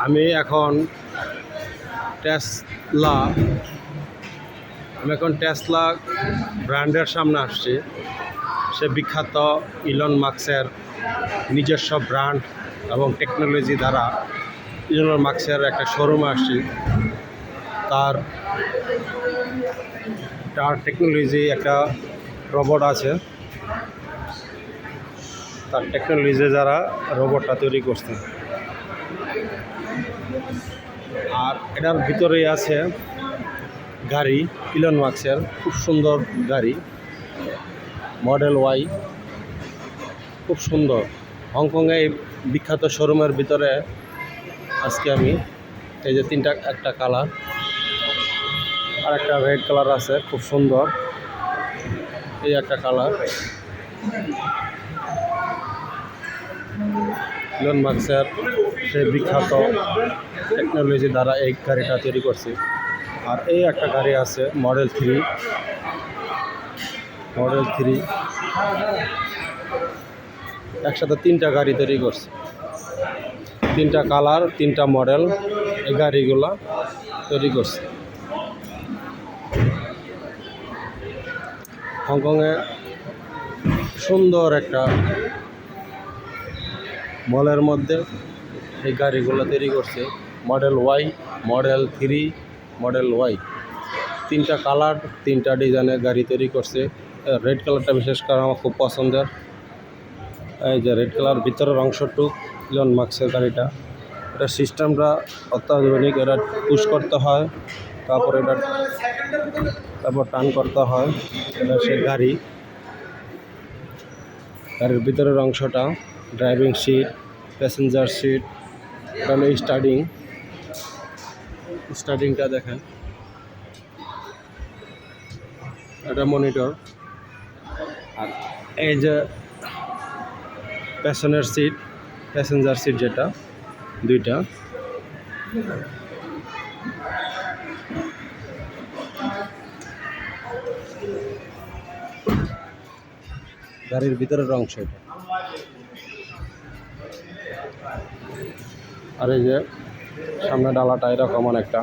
আমি এখন টেসলা ব্র্যান্ডের সামনে আসছি। সে বিখ্যাত ইলন মাস্কের নিজস্ব ব্র্যান্ড এবং টেকনোলজি দ্বারা ইলন মাস্কের একটা শোরুমে আসছি। তার টেকনোলজি একটা রোবট আছে, তার টেকনোলজি যারা রোবটটা তৈরি করছে। আর এটার ভিতরেই আছে গাড়ি, ইলন মাস্কের খুব সুন্দর গাড়ি, মডেল ওয়াই, খুব সুন্দর। হংকংয়ে এই বিখ্যাত শোরুমের ভিতরে আজকে আমি এই যে একটা কালার আর একটা রেড কালার আছে, খুব সুন্দর। এই একটা কালার ইলন মাস্কের সেই বিখ্যাত টেকনোলজি দ্বারা এই গাড়িটা তৈরি করছে। আর এই একটা গাড়ি আছে মডেল 3, একসাথে 3টা গাড়ি তৈরি করছে, 3টা কালার, 3টা মডেল এই গাড়িগুলো তৈরি করছে। হংকংয়ে সুন্দর একটা মলের মধ্যে এই গাড়িগুলো তৈরি করছে। Model Y, model 3, model Y, 3টা কালার, 3টা ডিজাইনের গাড়ি তৈরি করছে। রেড কালারটা বিশেষ করে আমার খুব পছন্দের। এই যে রেড কালার ভিতরের অংশটুক ইলন মাস্কের গাড়িটা, এটা সিস্টেমটা অত্যাধুনিক। এটা পুশ করতে হয়, তারপর টার্ন করতে হয়। এটা সেই গাড়ির ভিতরের অংশটা, ড্রাইভিং সিট, প্যাসেঞ্জার সিট, এটা হলো স্টার্টিংটা দেখেন, এটা মনিটর। আর এই যে প্যাসেঞ্জার সিট যেটা, 2টা। গাড়ির ভিতরের অংশ এটা। আর এই যে সামনে ডালাটা এরকম অনেকটা।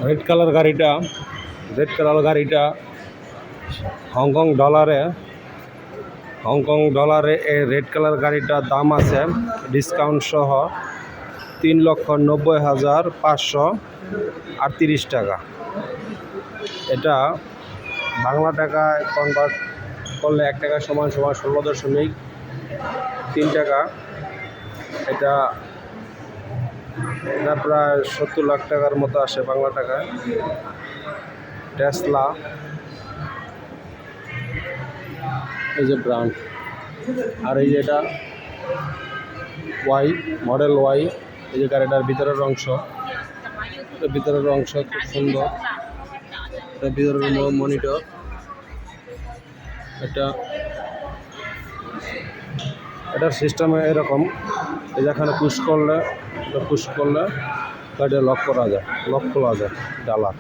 রেড কালার গাড়িটা হংকং ডলারে এই রেড কালার গাড়িটার দাম আছে ডিসকাউন্ট সহ 3,90,538 টাকা। এটা বাংলা টাকায় কনভার্ট করলে 1 টাকা সমান 16.3 টাকা। এটা প্রায় 70 লাখ টাকার মতো আসে বাংলা টাকায়। টেসলা, এই যে ব্র্যান্ড। আর এই যে এটা মডেল ওয়াই, এই যে গাড়িটার ভিতরের অংশ খুব সুন্দর। এটা ভিতরের মনিটর। এটার সিস্টেমে এরকম, এই যেখানে পুশ করলে গাড়িটা লক খোলা যায় ডালা।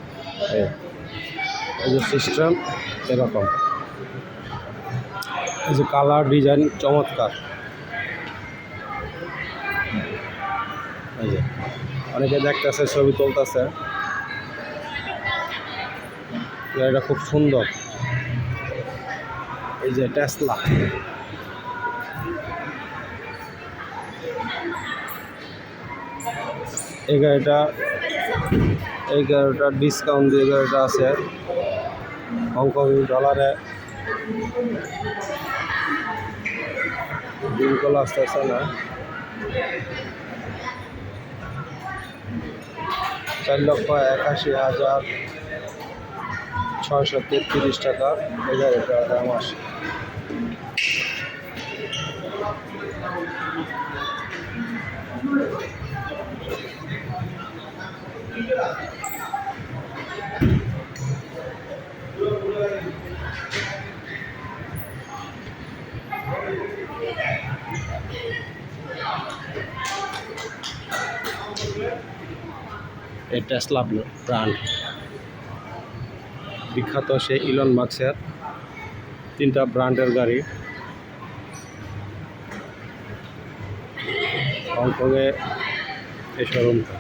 এই যে সিস্টেম এরকম, এই যে কালার ডিজাইন চমৎকার। এই যে অনেকে দেখতেছে, ছবি তুলতেছে। গাড়িটা খুব সুন্দর। এই যে টেসলা, এই গাড়িটা ডিসকাউন্ট দিয়ে গাড়িটা আছে হংকং ডলারে। দিনগুলো আসতেছে না। 4,81,633 টাকা এই গাড়িটার দাম আসে। এই টেসলা ব্র্যান্ড বিখ্যাত সেই ইলন মাস্কের 3টা ব্র্যান্ডের গাড়ি। হংকংয়ে এই শোরুমটা।